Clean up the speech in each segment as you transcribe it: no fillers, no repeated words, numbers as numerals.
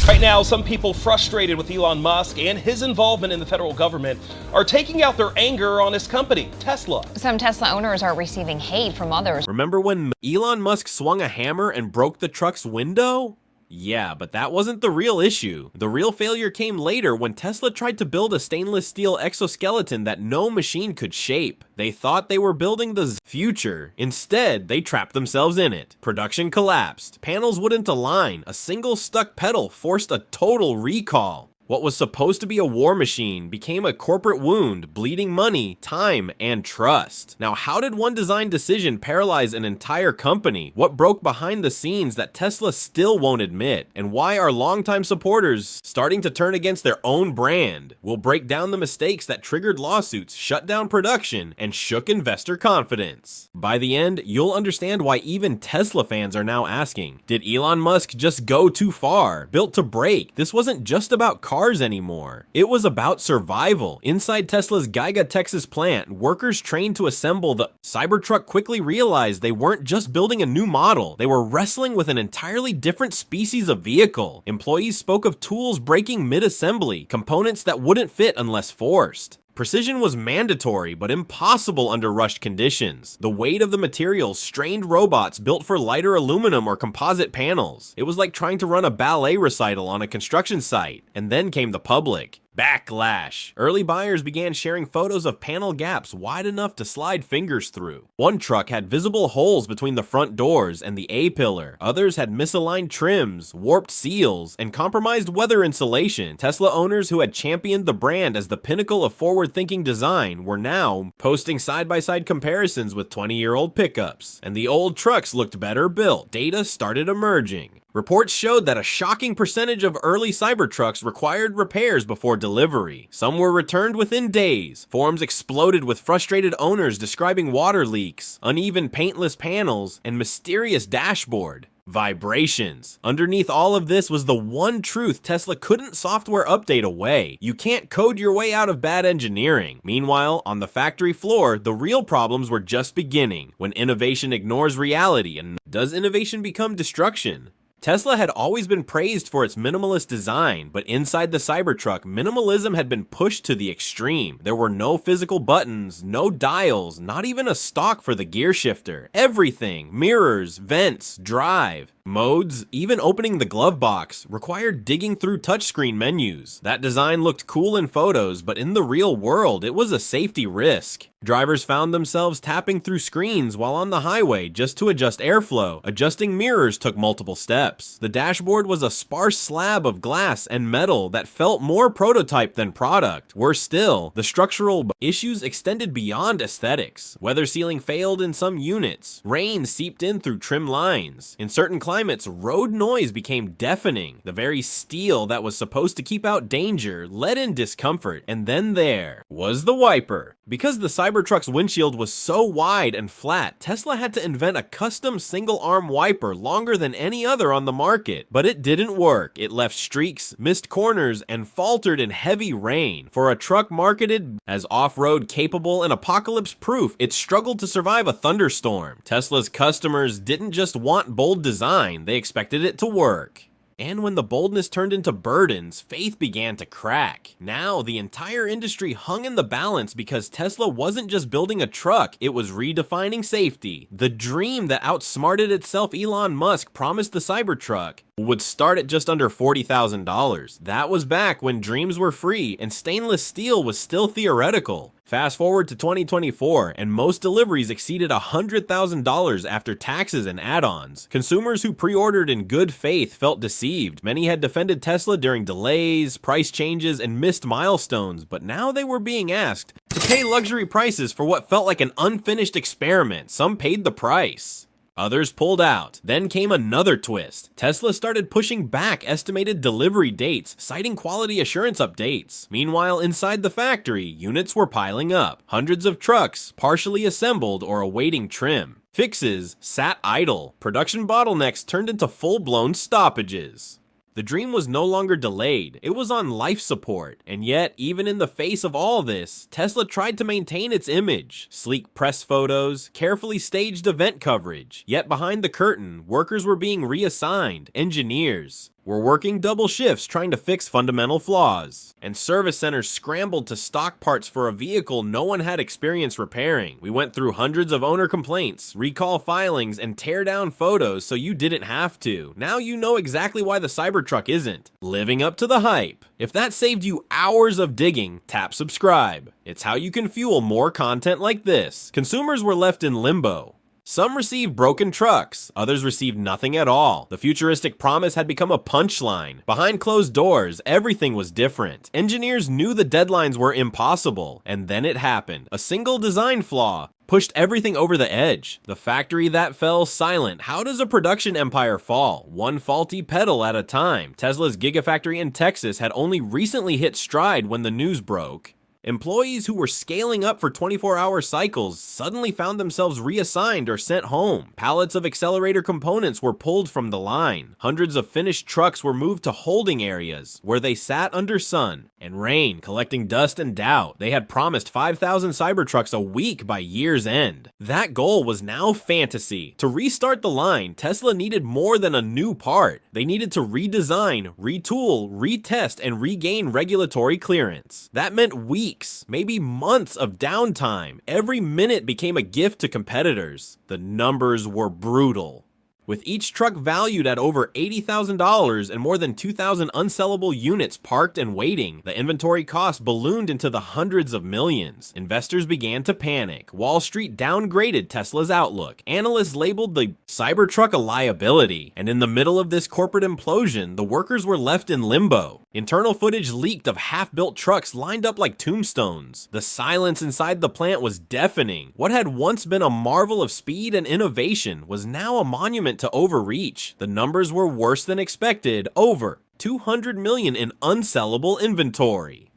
Right now, some people frustrated with Elon Musk and his involvement in the federal government are taking out their anger on his company, Tesla. Some Tesla owners are receiving hate from others. Remember when Elon Musk swung a hammer and broke the truck's window? Yeah, but that wasn't the real issue. The real failure came later when Tesla tried to build a stainless steel exoskeleton that no machine could shape. They thought they were building the future. Instead, they trapped themselves in it. Production collapsed. Panels wouldn't align. A single stuck pedal forced a total recall. What was supposed to be a war machine became a corporate wound, bleeding money, time, and trust. Now, how did one design decision paralyze an entire company? What broke behind the scenes that Tesla still won't admit? And why are longtime supporters starting to turn against their own brand? We'll break down the mistakes that triggered lawsuits, shut down production, and shook investor confidence. By the end, you'll understand why even Tesla fans are now asking, did Elon Musk just go too far? Built to break. This wasn't just about cars anymore. It was about survival. Inside Tesla's Geiga, Texas plant, workers trained to assemble the Cybertruck quickly realized they weren't just building a new model, they were wrestling with an entirely different species of vehicle. Employees spoke of tools breaking mid-assembly, components that wouldn't fit unless forced. Precision was mandatory, but impossible under rushed conditions. The weight of the materials strained robots built for lighter aluminum or composite panels. It was like trying to run a ballet recital on a construction site. And then came the public. Backlash. Early buyers began sharing photos of panel gaps wide enough to slide fingers through. One truck had visible holes between the front doors and the A-pillar. Others had misaligned trims, warped seals, and compromised weather insulation. Tesla owners who had championed the brand as the pinnacle of forward-thinking design were now posting side-by-side comparisons with 20-year-old pickups. And the old trucks looked better built. Data started emerging. Reports showed that a shocking percentage of early Cybertrucks required repairs before delivery. Some were returned within days. Forums exploded with frustrated owners describing water leaks, uneven paintless panels, and mysterious dashboard. Vibrations. Underneath all of this was the one truth Tesla couldn't software update away. You can't code your way out of bad engineering. Meanwhile, on the factory floor, the real problems were just beginning. When innovation ignores reality, and does innovation become destruction? Tesla had always been praised for its minimalist design, but inside the Cybertruck, minimalism had been pushed to the extreme. There were no physical buttons, no dials, not even a stalk for the gear shifter. Everything, mirrors, vents, drive, modes, even opening the glove box, required digging through touchscreen menus. That design looked cool in photos, but in the real world, it was a safety risk. Drivers found themselves tapping through screens while on the highway just to adjust airflow. Adjusting mirrors took multiple steps. The dashboard was a sparse slab of glass and metal that felt more prototype than product. Worse still, the structural issues extended beyond aesthetics. Weather sealing failed in some units. Rain seeped in through trim lines. In certain climates, road noise became deafening. The very steel that was supposed to keep out danger let in discomfort. And then there was the wiper. Because the Cybertruck's windshield was so wide and flat, Tesla had to invent a custom single-arm wiper longer than any other on the market. But it didn't work. It left streaks, missed corners, and faltered in heavy rain. For a truck marketed as off-road capable and apocalypse-proof, it struggled to survive a thunderstorm. Tesla's customers didn't just want bold design, they expected it to work. And when the boldness turned into burdens, faith began to crack. Now, the entire industry hung in the balance because Tesla wasn't just building a truck, it was redefining safety. The dream that outsmarted itself Elon Musk promised the Cybertruck would start at just under $40,000. That was back when dreams were free and stainless steel was still theoretical. Fast forward to 2024, and most deliveries exceeded $100,000 after taxes and add-ons. Consumers who pre-ordered in good faith felt deceived. Many had defended Tesla during delays, price changes, and missed milestones, but now they were being asked to pay luxury prices for what felt like an unfinished experiment. Some paid the price. Others pulled out. Then came another twist. Tesla started pushing back estimated delivery dates, citing quality assurance updates. Meanwhile, inside the factory, units were piling up. Hundreds of trucks, partially assembled or awaiting trim. Fixes sat idle. Production bottlenecks turned into full-blown stoppages. The dream was no longer delayed, it was on life support. And yet, even in the face of all this, Tesla tried to maintain its image. Sleek press photos, carefully staged event coverage. Yet behind the curtain, workers were being reassigned, engineers, were working double shifts trying to fix fundamental flaws, and service centers scrambled to stock parts for a vehicle no one had experience repairing. We went through hundreds of owner complaints, recall filings, and tear down photos so you didn't have to. Now you know exactly why the Cybertruck isn't living up to the hype. If that saved you hours of digging, tap subscribe. It's how you can fuel more content like this. Consumers were left in limbo. Some received broken trucks, others received nothing at all. The futuristic promise had become a punchline. Behind closed doors, everything was different. Engineers knew the deadlines were impossible, and then it happened. A single design flaw pushed everything over the edge. The factory that fell silent. How does a production empire fall? One faulty pedal at a time. Tesla's Gigafactory in Texas had only recently hit stride when the news broke. Employees who were scaling up for 24-hour cycles suddenly found themselves reassigned or sent home. Pallets of accelerator components were pulled from the line. Hundreds of finished trucks were moved to holding areas, where they sat under sun and rain, collecting dust and doubt. They had promised 5,000 Cybertrucks a week by year's end. That goal was now fantasy. To restart the line, Tesla needed more than a new part. They needed to redesign, retool, retest, and regain regulatory clearance. That meant weeks, maybe months of downtime. Every minute became a gift to competitors. The numbers were brutal. With each truck valued at over $80,000 and more than 2,000 unsellable units parked and waiting, the inventory cost ballooned into the hundreds of millions. Investors began to panic. Wall Street downgraded Tesla's outlook. Analysts labeled the Cybertruck a liability. And in the middle of this corporate implosion, the workers were left in limbo. Internal footage leaked of half-built trucks lined up like tombstones. The silence inside the plant was deafening. What had once been a marvel of speed and innovation was now a monument to overreach. The numbers were worse than expected. Over 200 million in unsellable inventory.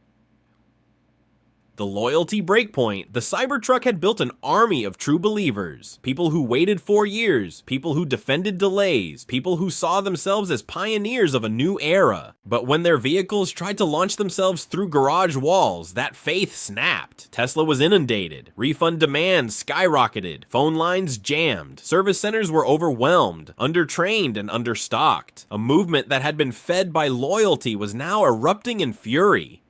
The loyalty breakpoint, the Cybertruck had built an army of true believers. People who waited 4 years, people who defended delays, people who saw themselves as pioneers of a new era. But when their vehicles tried to launch themselves through garage walls, that faith snapped. Tesla was inundated. Refund demands skyrocketed. Phone lines jammed. Service centers were overwhelmed, undertrained, and understocked. A movement that had been fed by loyalty was now erupting in fury.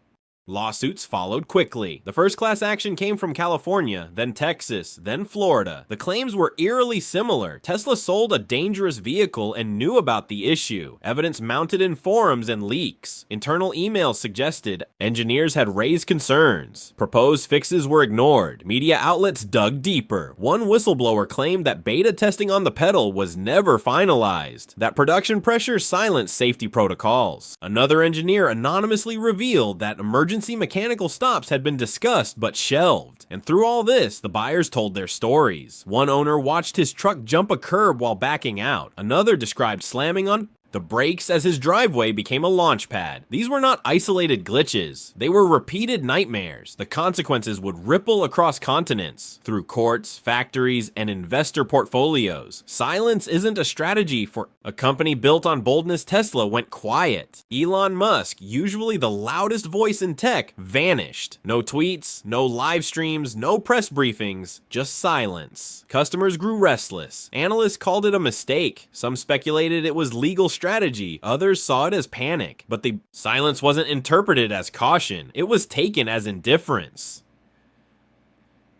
Lawsuits followed quickly. The first class action came from California, then Texas, then Florida. The claims were eerily similar. Tesla sold a dangerous vehicle and knew about the issue. Evidence mounted in forums and leaks. Internal emails suggested engineers had raised concerns. Proposed fixes were ignored. Media outlets dug deeper. One whistleblower claimed that beta testing on the pedal was never finalized, that production pressure silenced safety protocols. Another engineer anonymously revealed that emergency mechanical stops had been discussed but shelved. And through all this, the buyers told their stories. One owner watched his truck jump a curb while backing out. Another described slamming on the brakes as his driveway became a launch pad. These were not isolated glitches. They were repeated nightmares. The consequences would ripple across continents, through courts, factories, and investor portfolios. Silence isn't a strategy for a company built on boldness. Tesla went quiet. Elon Musk, usually the loudest voice in tech, vanished. No tweets, no live streams, no press briefings, just silence. Customers grew restless. Analysts called it a mistake. Some speculated it was legal strategy, others saw it as panic, but the silence wasn't interpreted as caution, it was taken as indifference.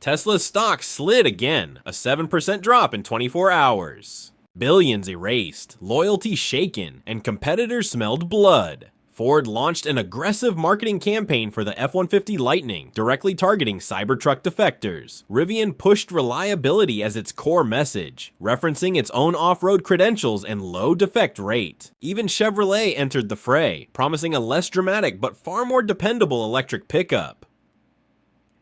Tesla's stock slid again, a 7% drop in 24 hours. Billions erased, loyalty shaken, and competitors smelled blood. Ford launched an aggressive marketing campaign for the F-150 Lightning, directly targeting Cybertruck defectors. Rivian pushed reliability as its core message, referencing its own off-road credentials and low defect rate. Even Chevrolet entered the fray, promising a less dramatic but far more dependable electric pickup.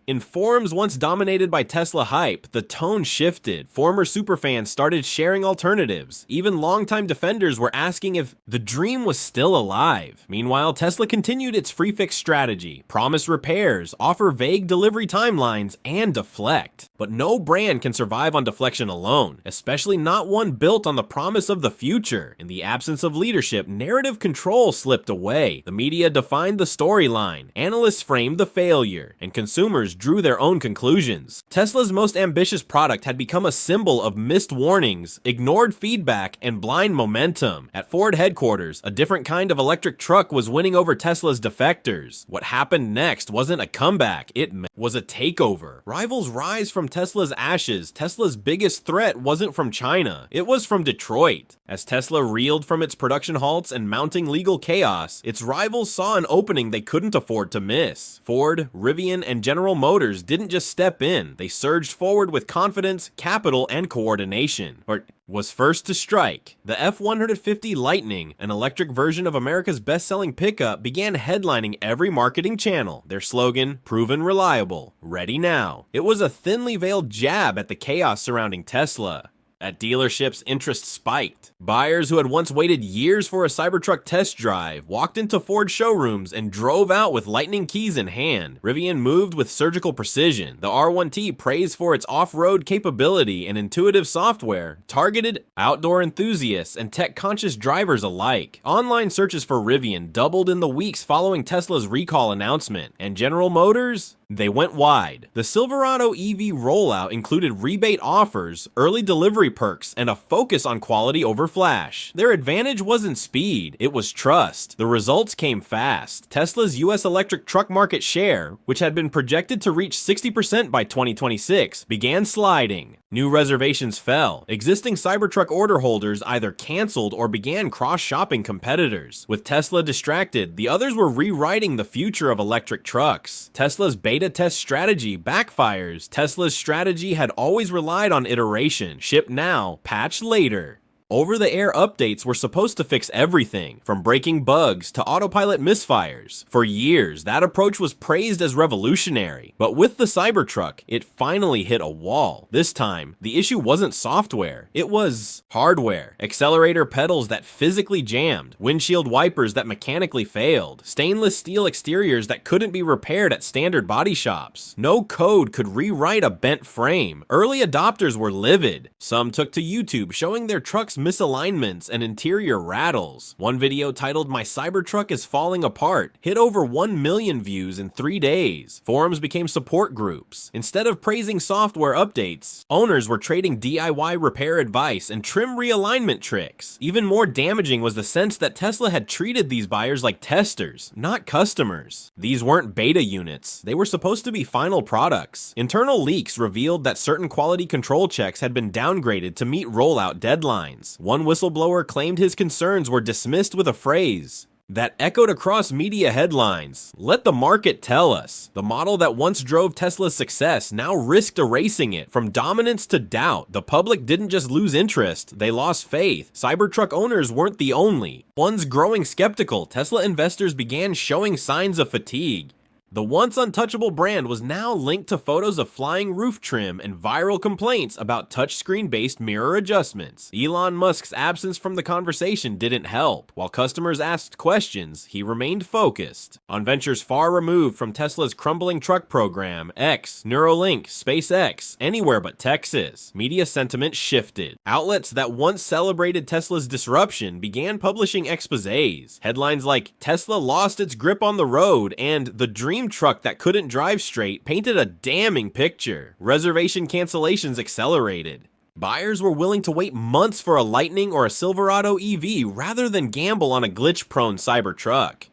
In forums once dominated by Tesla hype, the tone shifted. Former superfans started sharing alternatives. Even longtime defenders were asking if the dream was still alive. Meanwhile, Tesla continued its free fix strategy, promise repairs, offer vague delivery timelines, and deflect. But no brand can survive on deflection alone, especially not one built on the promise of the future. In the absence of leadership, narrative control slipped away. The media defined the storyline, analysts framed the failure, and consumers investors drew their own conclusions. Tesla's most ambitious product had become a symbol of missed warnings, ignored feedback, and blind momentum. At Ford headquarters, a different kind of electric truck was winning over Tesla's defectors. What happened next wasn't a comeback, it was a takeover. Rivals rise from Tesla's ashes. Tesla's biggest threat wasn't from China, it was from Detroit. As Tesla reeled from its production halts and mounting legal chaos, its rivals saw an opening they couldn't afford to miss. Ford, Rivian, and General Motors didn't just step in, they surged forward with confidence, capital, and coordination. Or was first to strike. The F-150 Lightning, an electric version of America's best-selling pickup, began headlining every marketing channel. Their slogan, proven reliable, ready now. It was a thinly veiled jab at the chaos surrounding Tesla. At dealerships, interest spiked. Buyers who had once waited years for a Cybertruck test drive walked into Ford showrooms and drove out with Lightning keys in hand. Rivian moved with surgical precision. The R1T praised for its off-road capability and intuitive software, targeted outdoor enthusiasts and tech-conscious drivers alike. Online searches for Rivian doubled in the weeks following Tesla's recall announcement, and General Motors? They went wide. The Silverado EV rollout included rebate offers, early delivery perks, and a focus on quality over flash. Their advantage wasn't speed, it was trust. The results came fast. Tesla's US electric truck market share, which had been projected to reach 60% by 2026, began sliding. New reservations fell. Existing Cybertruck order holders either canceled or began cross-shopping competitors. With Tesla distracted, the others were rewriting the future of electric trucks. Tesla's beta test strategy backfires. Tesla's strategy had always relied on iteration. Ship now, patch later. Over-the-air updates were supposed to fix everything, from breaking bugs to autopilot misfires. For years, that approach was praised as revolutionary. But with the Cybertruck, it finally hit a wall. This time, the issue wasn't software, it was hardware. Accelerator pedals that physically jammed, windshield wipers that mechanically failed, stainless steel exteriors that couldn't be repaired at standard body shops. No code could rewrite a bent frame. Early adopters were livid. Some took to YouTube showing their trucks misalignments and interior rattles. One video titled "My Cybertruck is Falling Apart" hit over 1 million views in 3 days. Forums became support groups. Instead of praising software updates, owners were trading DIY repair advice and trim realignment tricks. Even more damaging was the sense that Tesla had treated these buyers like testers, not customers. These weren't beta units, they were supposed to be final products. Internal leaks revealed that certain quality control checks had been downgraded to meet rollout deadlines. One whistleblower claimed his concerns were dismissed with a phrase that echoed across media headlines. Let the market tell us. The model that once drove Tesla's success now risked erasing it. From dominance to doubt, the public didn't just lose interest, they lost faith. Cybertruck owners weren't the only ones growing skeptical. Tesla investors began showing signs of fatigue. The once untouchable brand was now linked to photos of flying roof trim and viral complaints about touchscreen-based mirror adjustments. Elon Musk's absence from the conversation didn't help. While customers asked questions, he remained focused on ventures far removed from Tesla's crumbling truck program, X, Neuralink, SpaceX, anywhere but Texas. Media sentiment shifted. Outlets that once celebrated Tesla's disruption began publishing exposés. Headlines like "Tesla lost its grip on the road" and "The dream truck that couldn't drive straight" painted a damning picture. Reservation cancellations accelerated. Buyers were willing to wait months for a Lightning or a Silverado EV rather than gamble on a glitch-prone Cybertruck.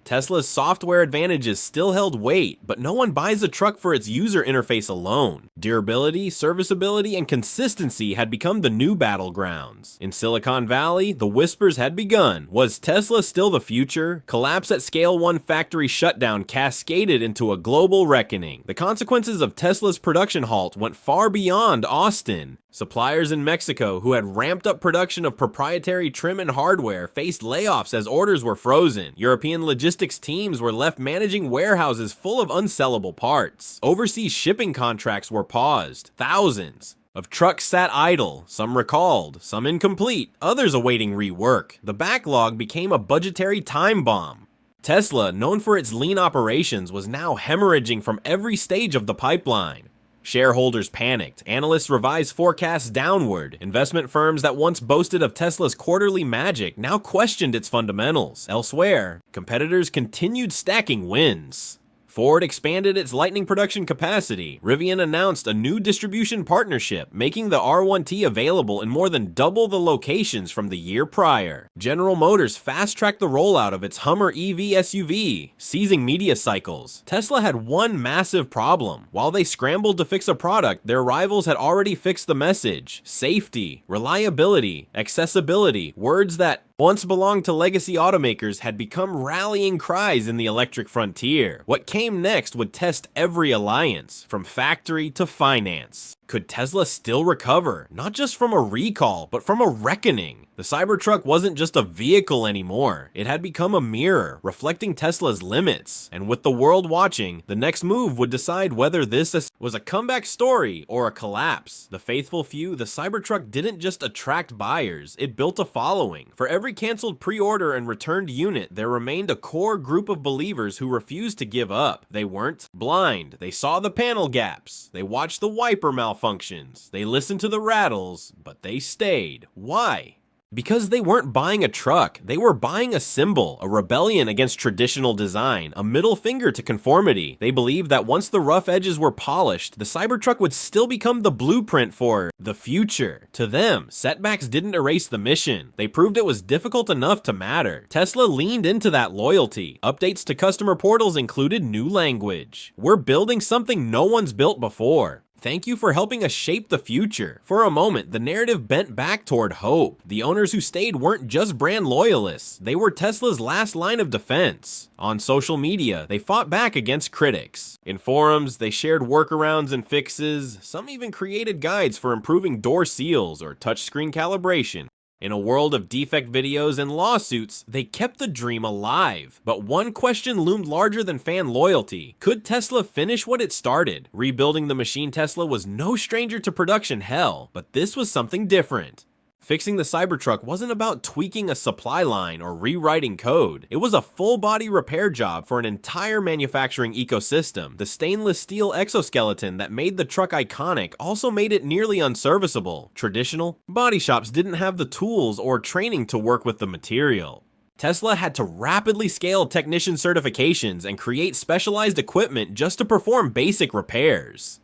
Tesla's software advantages still held weight, but no one buys a truck for its user interface alone. Durability, serviceability, and consistency had become the new battlegrounds. In Silicon Valley, the whispers had begun. Was Tesla still the future? Collapse at Scale 1 factory shutdown cascaded into a global reckoning. The consequences of Tesla's production halt went far beyond Austin. Suppliers in Mexico who had ramped up production of proprietary trim and hardware faced layoffs as orders were frozen. European logistics teams were left managing warehouses full of unsellable parts. Overseas shipping contracts were paused. Thousands of trucks sat idle, some recalled, some incomplete, others awaiting rework. The backlog became a budgetary time bomb. Tesla, known for its lean operations, was now hemorrhaging from every stage of the pipeline. Shareholders panicked, analysts revised forecasts downward, investment firms that once boasted of Tesla's quarterly magic now questioned its fundamentals. Elsewhere, competitors continued stacking wins. Ford expanded its Lightning production capacity. Rivian announced a new distribution partnership, making the R1T available in more than double the locations from the year prior. General Motors fast-tracked the rollout of its Hummer EV SUV, seizing media cycles. Tesla had one massive problem. While they scrambled to fix a product, their rivals had already fixed the message. Safety, reliability, accessibility, words that once belonged to legacy automakers had become rallying cries in the electric frontier. What came next would test every alliance, from factory to finance. Could Tesla still recover, not just from a recall, but from a reckoning? The Cybertruck wasn't just a vehicle anymore. It had become a mirror, reflecting Tesla's limits. And with the world watching, the next move would decide whether this was a comeback story or a collapse. The faithful few, the Cybertruck didn't just attract buyers, it built a following. For every canceled pre-order and returned unit, there remained a core group of believers who refused to give up. They weren't blind. They saw the panel gaps. They watched the wiper malfunctions. They listened to the rattles, but they stayed. Why? Because they weren't buying a truck, they were buying a symbol, a rebellion against traditional design, a middle finger to conformity. They believed that once the rough edges were polished, the Cybertruck would still become the blueprint for the future. To them, setbacks didn't erase the mission. They proved it was difficult enough to matter. Tesla leaned into that loyalty. Updates to customer portals included new language. We're building something no one's built before. Thank you for helping us shape the future. For a moment, the narrative bent back toward hope. The owners who stayed weren't just brand loyalists, they were Tesla's last line of defense. On social media, they fought back against critics. In forums, they shared workarounds and fixes. Some even created guides for improving door seals or touchscreen calibration. In a world of defect videos and lawsuits, they kept the dream alive. But one question loomed larger than fan loyalty. Could Tesla finish what it started? Rebuilding the machine Tesla was no stranger to production hell, but this was something different. Fixing the Cybertruck wasn't about tweaking a supply line or rewriting code. It was a full-body repair job for an entire manufacturing ecosystem. The stainless steel exoskeleton that made the truck iconic also made it nearly unserviceable. Traditional body shops didn't have the tools or training to work with the material. Tesla had to rapidly scale technician certifications and create specialized equipment just to perform basic repairs.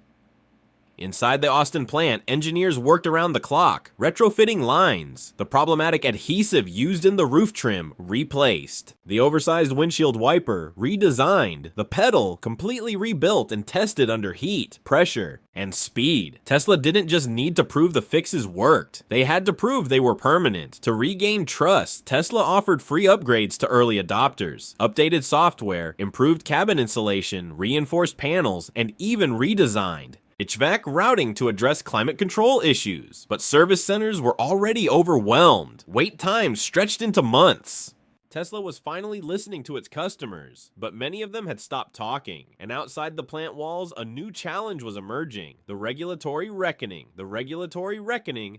Inside the Austin plant, engineers worked around the clock, retrofitting lines, the problematic adhesive used in the roof trim replaced, the oversized windshield wiper redesigned, the pedal completely rebuilt and tested under heat, pressure, and speed. Tesla didn't just need to prove the fixes worked, they had to prove they were permanent. To regain trust, Tesla offered free upgrades to early adopters, updated software, improved cabin insulation, reinforced panels, and even redesigned HVAC routing to address climate control issues. But service centers were already overwhelmed. Wait times stretched into months. Tesla was finally listening to its customers, but many of them had stopped talking. And outside the plant walls, a new challenge was emerging. The regulatory reckoning.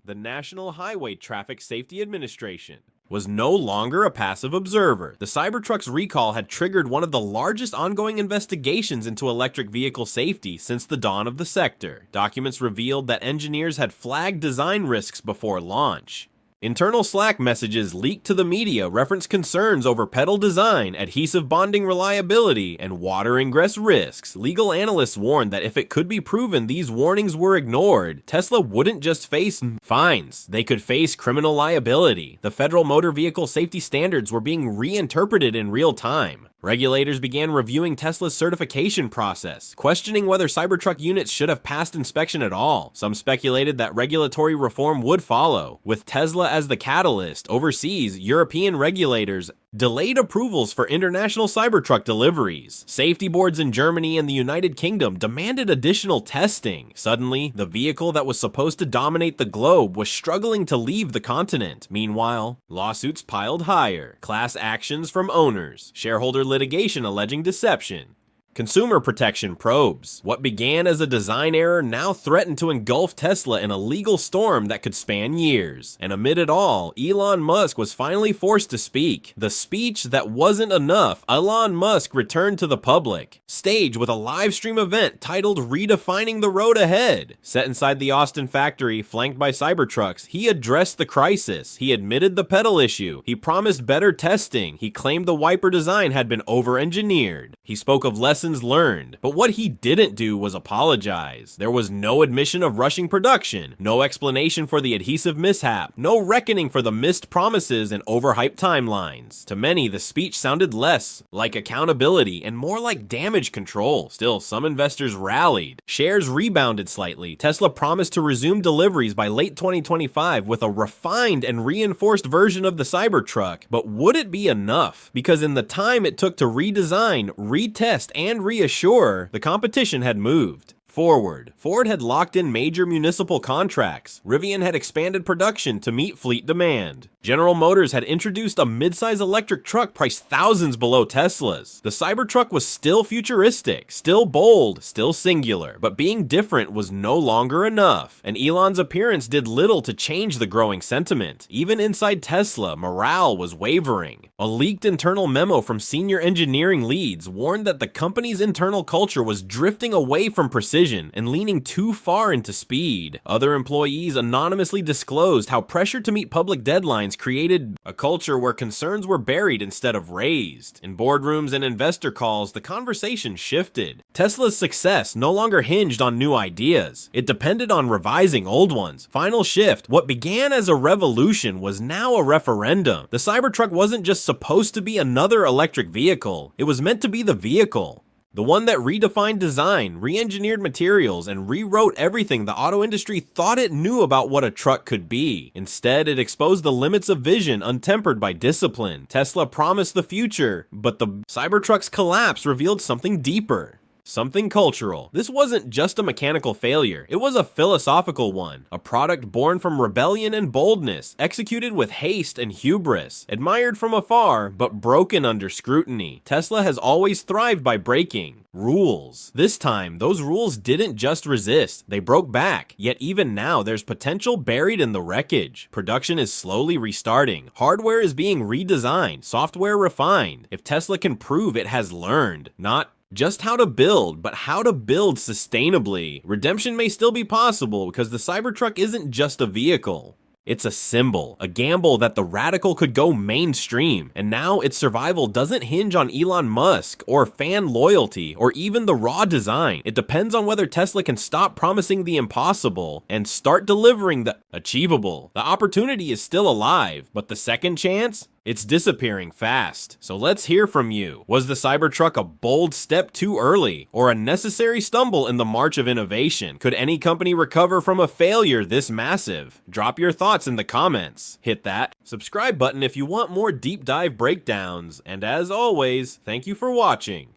The National Highway Traffic Safety Administration was no longer a passive observer. The Cybertruck's recall had triggered one of the largest ongoing investigations into electric vehicle safety since the dawn of the sector. Documents revealed that engineers had flagged design risks before launch. Internal Slack messages leaked to the media reference concerns over pedal design, adhesive bonding reliability, and water ingress risks. Legal analysts warned that if it could be proven these warnings were ignored, Tesla wouldn't just face fines, they could face criminal liability. The federal motor vehicle safety standards were being reinterpreted in real time. Regulators began reviewing Tesla's certification process, questioning whether Cybertruck units should have passed inspection at all. Some speculated that regulatory reform would follow. With Tesla as the catalyst, overseas, European regulators delayed approvals for international Cybertruck deliveries. Safety boards in Germany and the United Kingdom demanded additional testing. Suddenly, the vehicle that was supposed to dominate the globe was struggling to leave the continent. Meanwhile, lawsuits piled higher. Class actions from owners. Shareholder litigation alleging deception. Consumer protection probes. What began as a design error now threatened to engulf Tesla in a legal storm that could span years. And amid it all, Elon Musk was finally forced to speak. The speech that wasn't enough, Elon Musk returned to the public stage with a live stream event titled Redefining the Road Ahead. Set inside the Austin factory, flanked by Cybertrucks, he addressed the crisis. He admitted the pedal issue. He promised better testing. He claimed the wiper design had been over-engineered. He spoke of less lessons learned. But what he didn't do was apologize. There was no admission of rushing production, no explanation for the adhesive mishap, no reckoning for the missed promises and overhyped timelines. To many, the speech sounded less like accountability and more like damage control. Still, some investors rallied. Shares rebounded slightly. Tesla promised to resume deliveries by late 2025 with a refined and reinforced version of the Cybertruck. But would it be enough? Because in the time it took to redesign, retest, and reassure, the competition had moved forward. Ford had locked in major municipal contracts. Rivian had expanded production to meet fleet demand. General Motors had introduced a midsize electric truck priced thousands below Tesla's. The Cybertruck was still futuristic, still bold, still singular, but being different was no longer enough, and Elon's appearance did little to change the growing sentiment. Even inside Tesla, morale was wavering. A leaked internal memo from senior engineering leads warned that the company's internal culture was drifting away from precision and leaning too far into speed. Other employees anonymously disclosed how pressure to meet public deadlines created a culture where concerns were buried instead of raised. In boardrooms and investor calls, the conversation shifted. Tesla's success no longer hinged on new ideas. It depended on revising old ones. Final shift. What began as a revolution was now a referendum. The Cybertruck wasn't just supposed to be another electric vehicle. It was meant to be the vehicle. The one that redefined design, re-engineered materials, and rewrote everything the auto industry thought it knew about what a truck could be. Instead, it exposed the limits of vision untempered by discipline. Tesla promised the future, but the Cybertruck's collapse revealed something deeper. Something cultural. This wasn't just a mechanical failure, it was a philosophical one. A product born from rebellion and boldness, executed with haste and hubris, admired from afar, but broken under scrutiny. Tesla has always thrived by breaking rules. This time, those rules didn't just resist, they broke back. Yet even now, there's potential buried in the wreckage. Production is slowly restarting. Hardware is being redesigned, software refined. If Tesla can prove it has learned, not just how to build, but how to build sustainably, redemption may still be possible because the Cybertruck isn't just a vehicle. It's a symbol, a gamble that the radical could go mainstream, and now its survival doesn't hinge on Elon Musk or fan loyalty or even the raw design. It depends on whether Tesla can stop promising the impossible and start delivering the achievable. The opportunity is still alive, but the second chance? It's disappearing fast. So let's hear from you. Was the Cybertruck a bold step too early or a necessary stumble in the march of innovation? Could any company recover from a failure this massive? Drop your thoughts in the comments. Hit that subscribe button if you want more deep dive breakdowns. And as always, thank you for watching.